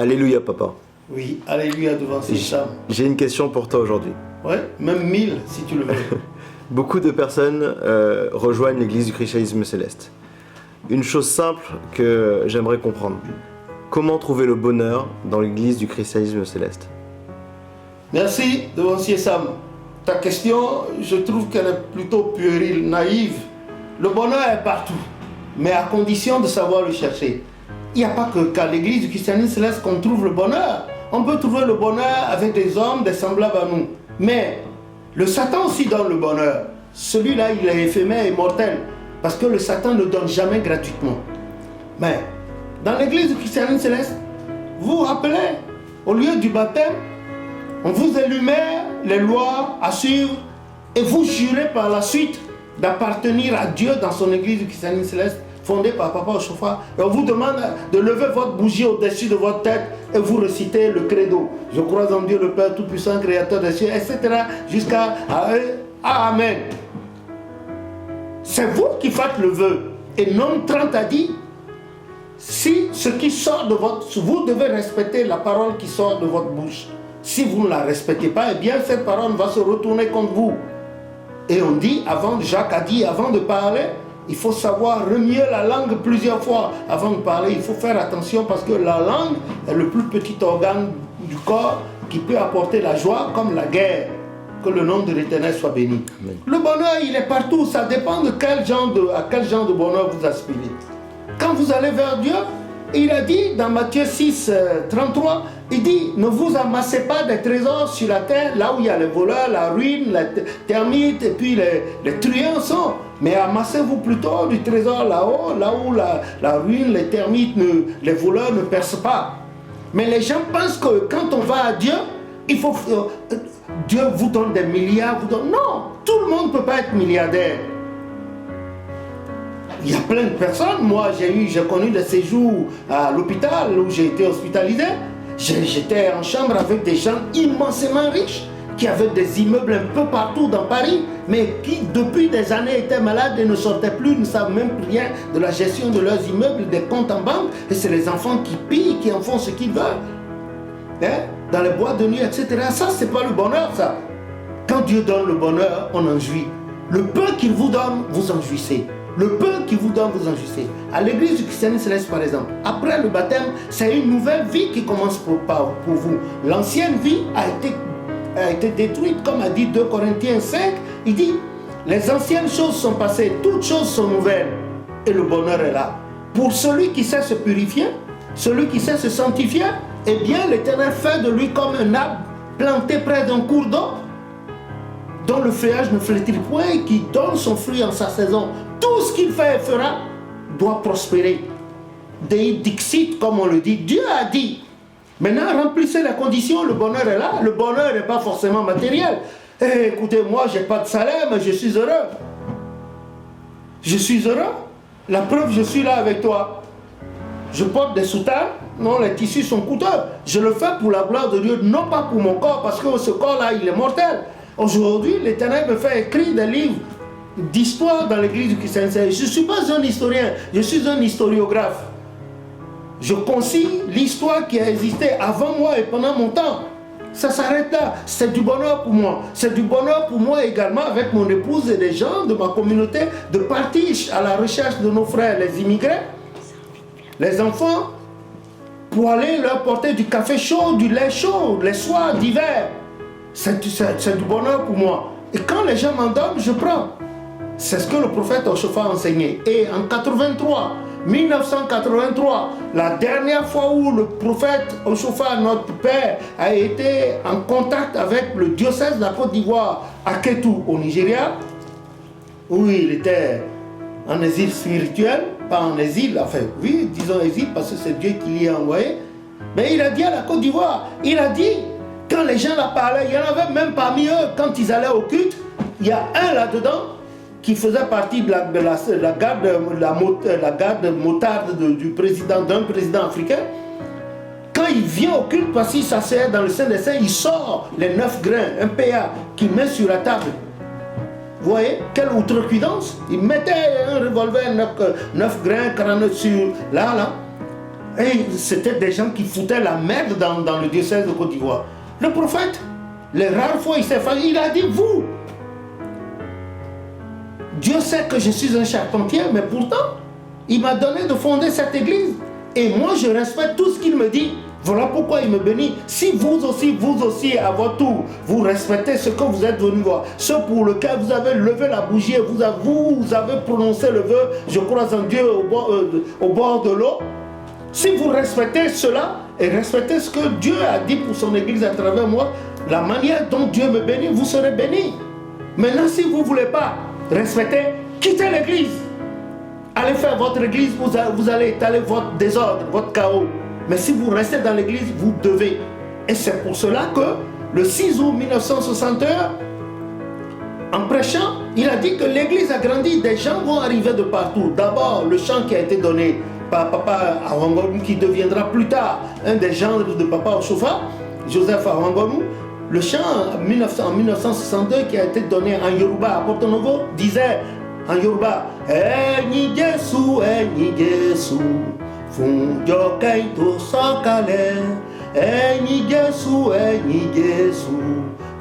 Alléluia, papa. Oui, alléluia devant ces Sam. J'ai une question pour toi aujourd'hui. Ouais, même 1000 si tu le veux. Beaucoup de personnes rejoignent l'église du christianisme céleste. Une chose simple que j'aimerais comprendre. Comment trouver le bonheur dans l'église du christianisme céleste? Merci devancier Sam. Ta question, je trouve qu'elle est plutôt puérile, naïve. Le bonheur est partout, mais à condition de savoir le chercher. Il n'y a pas qu'à l'église du christianisme céleste qu'on trouve le bonheur. On peut trouver le bonheur avec des hommes, des semblables à nous. Mais le Satan aussi donne le bonheur. Celui-là, il est éphémère et mortel. Parce que le Satan ne donne jamais gratuitement. Mais dans l'église du christianisme céleste, vous vous rappelez, au lieu du baptême, on vous énumère les lois à suivre et vous jurez par la suite d'appartenir à Dieu dans son église du christianisme céleste fondée par Papa Ochofa. Et on vous demande de lever votre bougie au-dessus de votre tête et vous recitez le credo. Je crois en Dieu le Père Tout-Puissant, Créateur des cieux, etc. jusqu'à Amen. C'est vous qui faites le vœu. Et Nom 30 a dit, si ce qui sort de votre... Vous devez respecter la parole qui sort de votre bouche. Si vous ne la respectez pas, eh bien cette parole va se retourner contre vous. Et on dit, Jacques a dit, avant de parler, il faut savoir remuer la langue plusieurs fois. Avant de parler, il faut faire attention parce que la langue est le plus petit organe du corps qui peut apporter la joie comme la guerre. Que le nom de l'Éternel soit béni. Amen. Le bonheur, il est partout. Ça dépend de à quel genre de bonheur vous aspirez. Quand vous allez vers Dieu, il a dit dans Matthieu 6, 33, il dit, ne vous amassez pas des trésors sur la terre, là où il y a les voleurs, la ruine, les termites et puis les truands sont. Mais amassez-vous plutôt du trésor là-haut, là où la ruine, les termites, les voleurs ne percent pas. Mais les gens pensent que quand on va à Dieu, il faut... Dieu vous donne des milliards, vous donne... Non, tout le monde ne peut pas être milliardaire. Il y a plein de personnes. Moi, j'ai connu des séjours à l'hôpital où j'ai été hospitalisé. J'étais en chambre avec des gens immensément riches qui avaient des immeubles un peu partout dans Paris, mais qui, depuis des années, étaient malades et ne sortaient plus, ne savent même rien de la gestion de leurs immeubles, des comptes en banque. Et c'est les enfants qui pillent, qui en font ce qu'ils veulent. Hein? Dans les boîtes de nuit, etc. Ça, c'est pas le bonheur, ça. Quand Dieu donne le bonheur, on en jouit. Le peu qu'il vous donne, vous en jouissez. Le peu qu'il vous donne, vous en jouissez. À l'église du christianisme céleste, par exemple, après le baptême, c'est une nouvelle vie qui commence pour vous. L'ancienne vie a été détruite, comme a dit 2 Corinthiens 5. Il dit, les anciennes choses sont passées, toutes choses sont nouvelles. Et le bonheur est là. Pour celui qui sait se purifier, celui qui sait se sanctifier, eh bien, l'Éternel fait de lui comme un arbre planté près d'un cours d'eau, dont le feuillage ne flétrit point et qui donne son fruit en sa saison. Tout ce qu'il fait et fera doit prospérer. Dei dixit, comme on le dit. Dieu a dit. Maintenant, remplissez les conditions, le bonheur est là. Le bonheur n'est pas forcément matériel. Écoutez, moi, je n'ai pas de salaire, mais je suis heureux. Je suis heureux. La preuve, je suis là avec toi. Je porte des soutanes. Non, les tissus sont coûteux. Je le fais pour la gloire de Dieu, non pas pour mon corps, parce que ce corps-là, il est mortel. Aujourd'hui, l'Éternel me fait écrire des livres d'histoire dans l'église du christianisme. Je ne suis pas un historien, je suis un historiographe. Je consigne l'histoire qui a existé avant moi et pendant mon temps. Ça s'arrête là. C'est du bonheur pour moi. C'est du bonheur pour moi également avec mon épouse et les gens de ma communauté de partir à la recherche de nos frères, les immigrés, les enfants, pour aller leur porter du café chaud, du lait chaud, les soirs d'hiver. C'est du bonheur pour moi. Et quand les gens m'en donnent, je prends. C'est ce que le prophète Ochofa a enseigné. Et en 1983, la dernière fois où le prophète Ochofa, notre père, a été en contact avec le diocèse de la Côte d'Ivoire à Kétou, au Nigeria, où il était en exil spirituel, pas en exil, enfin oui, disons exil parce que c'est Dieu qui l'y a envoyé. Mais il a dit à la Côte d'Ivoire, il a dit, quand les gens la parlaient, il y en avait même parmi eux, quand ils allaient au culte, il y a un là-dedans qui faisait partie de la garde motarde d'un président africain. Quand il vient au culte, parce qu'il s'assied dans le Saint des Saints, il sort les 9 grains, un PA, qu'il met sur la table. Vous voyez, quelle outrecuidance. Il mettait un revolver 9 grains, 49 sur là. Et c'était des gens qui foutaient la merde dans le diocèse de Côte d'Ivoire. Le prophète, les rares fois il s'est fait, il a dit, vous, Dieu sait que je suis un charpentier, mais pourtant, il m'a donné de fonder cette église. Et moi, je respecte tout ce qu'il me dit. Voilà pourquoi il me bénit. Si vous aussi, à votre tour, vous respectez ce que vous êtes venu voir, ce pour lequel vous avez levé la bougie, vous avez prononcé le vœu, je crois en Dieu au bord de l'eau. Si vous respectez cela et respectez ce que Dieu a dit pour son église à travers moi, la manière dont Dieu me bénit, vous serez bénis. Maintenant, si vous ne voulez pas respecter, quittez l'église. Allez faire votre église, vous allez étaler votre désordre, votre chaos. Mais si vous restez dans l'église, vous devez. Et c'est pour cela que le 6 août 1961, en prêchant, il a dit que l'église a grandi, des gens vont arriver de partout. D'abord, le chant qui a été donné par Papa Awangonu, qui deviendra plus tard un des gendres de Papa Oshofa, Joseph Awangonu. Le chant en 1962 qui a été donné en Yoruba à Porto Novo disait en Yoruba, Eni Jesu, Funjo Kaito Sokale, Eni Jesu,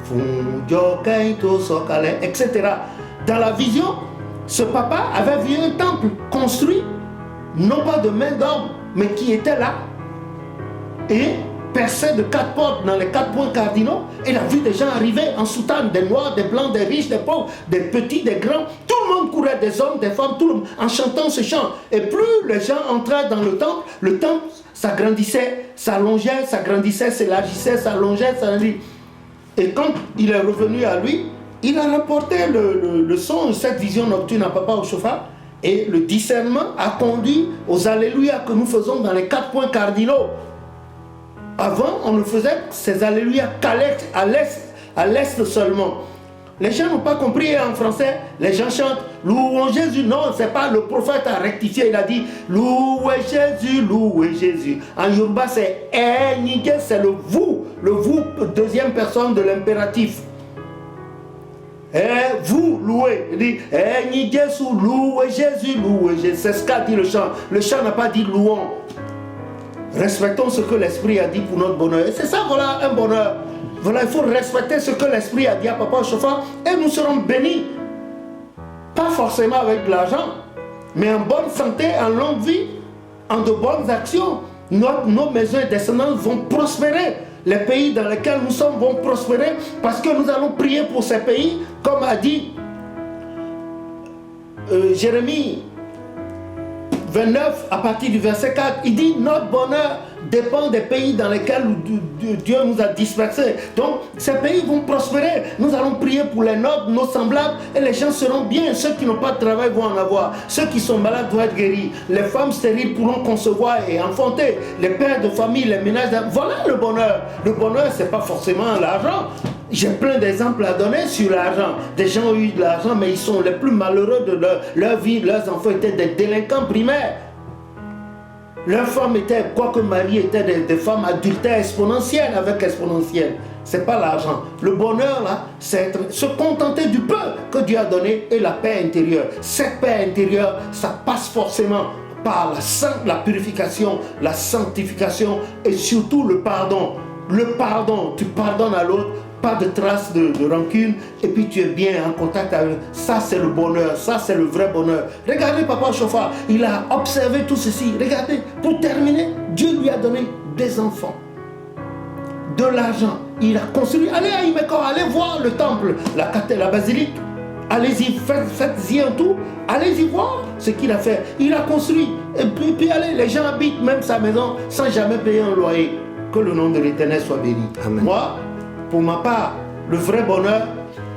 Funjo Kaito Sokale, etc. Dans la vision, ce papa avait vu un temple construit, non pas de main d'homme, mais qui était là, et percé de 4 portes dans les 4 points cardinaux. Il a vu des gens arriver en soutane, des noirs, des blancs, des riches, des pauvres, des petits, des grands. Tout le monde courait, des hommes, des femmes, tout le monde, en chantant ce chant. Et plus les gens entraient dans le temple s'agrandissait, s'allongeait, s'agrandissait, s'élargissait, s'allongeait, s'allongeait. Et quand il est revenu à lui, il a rapporté le son, cette vision nocturne à Papa Oshofa. Et le discernement a conduit aux Alléluia que nous faisons dans les 4 points cardinaux. Avant, on ne faisait ces Alléluia qu'à l'est seulement. Les gens n'ont pas compris en français. Les gens chantent louons Jésus. Non, c'est pas le prophète a rectifié. Il a dit louez Jésus, louez Jésus. En Yoruba, c'est Enige, c'est le vous, deuxième personne de l'impératif. Et vous louez. Il dit Enige, louez Jésus, louez Jésus. C'est ce qu'a dit le chant. Le chant n'a pas dit louons. Respectons ce que l'Esprit a dit pour notre bonheur. Et c'est ça, voilà, un bonheur. Voilà, il faut respecter ce que l'Esprit a dit à Papa Oshofa et nous serons bénis. Pas forcément avec de l'argent, mais en bonne santé, en longue vie, en de bonnes actions. Nos maisons et descendants vont prospérer. Les pays dans lesquels nous sommes vont prospérer parce que nous allons prier pour ces pays, comme a dit Jérémie 29, à partir du verset 4, il dit notre bonheur dépend des pays dans lesquels Dieu nous a dispersés. Donc, ces pays vont prospérer. Nous allons prier pour les nobles, nos semblables, et les gens seront bien. Ceux qui n'ont pas de travail vont en avoir. Ceux qui sont malades vont être guéris. Les femmes stériles pourront concevoir et enfanter. Les pères de famille, les ménages. Voilà le bonheur. Le bonheur, ce n'est pas forcément l'argent. J'ai plein d'exemples à donner sur l'argent. Des gens ont eu de l'argent, mais ils sont les plus malheureux de leur vie. Leurs enfants étaient des délinquants primaires. Leurs femmes étaient, quoique Marie était des femmes adultères exponentielles avec exponentielles. C'est pas l'argent. Le bonheur, là, c'est se contenter du peu que Dieu a donné et la paix intérieure. Cette paix intérieure, ça passe forcément par la purification, la sanctification et surtout le pardon. Le pardon, tu pardonnes à l'autre, pas de traces de rancune, et puis tu es bien en contact avec. Ça, c'est le bonheur, ça, c'est le vrai bonheur. Regardez Papa Oshofa, il a observé tout ceci. Regardez, pour terminer, Dieu lui a donné des enfants, de l'argent. Il a construit. Allez à Imeko, allez voir le temple, la basilique. Allez-y, faites-y un tour. Allez-y voir ce qu'il a fait. Il a construit. Et puis allez, les gens habitent même sa maison sans jamais payer un loyer. Que le nom de l'Éternel soit béni. Amen. Moi, pour ma part, le vrai bonheur,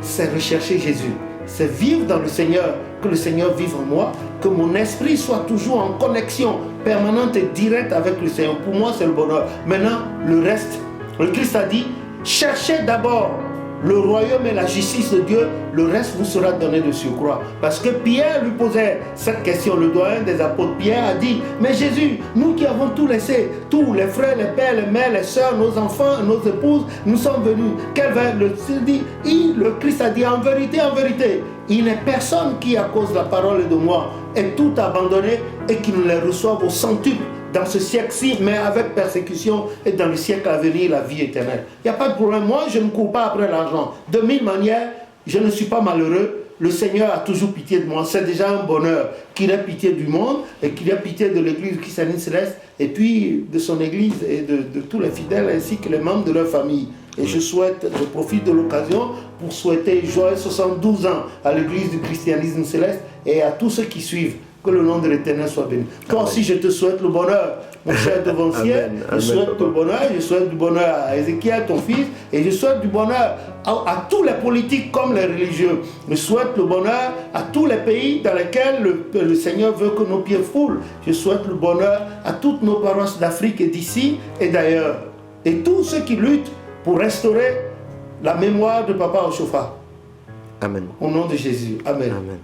c'est rechercher Jésus. C'est vivre dans le Seigneur, que le Seigneur vive en moi, que mon esprit soit toujours en connexion permanente et directe avec le Seigneur. Pour moi, c'est le bonheur. Maintenant, le reste, le Christ a dit, cherchez d'abord le royaume et la justice de Dieu, le reste vous sera donné de surcroît. Parce que Pierre lui posait cette question, le doyen des apôtres. Pierre a dit, mais Jésus, nous qui avons tout laissé, tous les frères, les pères, les mères, les sœurs, nos enfants, nos épouses, nous sommes venus. Quel va être le Christ a dit, en vérité, il n'est personne qui, à cause de la parole de moi, ait tout abandonné et qui ne les reçoive au centuple dans ce siècle-ci, mais avec persécution, et dans le siècle à venir, la vie éternelle. Il n'y a pas de problème. Moi, je ne cours pas après l'argent. De mille manières, je ne suis pas malheureux. Le Seigneur a toujours pitié de moi. C'est déjà un bonheur qu'il ait pitié du monde et qu'il ait pitié de l'Église christiane céleste et puis de son Église et de tous les fidèles ainsi que les membres de leur famille. Et je profite de l'occasion pour souhaiter joyeux 72 ans à l'Église du christianisme céleste et à tous ceux qui suivent. Que le nom de l'Éternel soit béni. Toi aussi, je te souhaite le bonheur, mon cher devancier. Je souhaite le bonheur, je souhaite du bonheur à Ézéchiel, ton fils, et je souhaite du bonheur à tous les politiques comme les religieux. Je souhaite le bonheur à tous les pays dans lesquels le Seigneur veut que nos pieds foulent. Je souhaite le bonheur à toutes nos paroisses d'Afrique et d'ici et d'ailleurs. Et tous ceux qui luttent pour restaurer la mémoire de Papa Oshofa. Amen. Au nom de Jésus. Amen. Amen.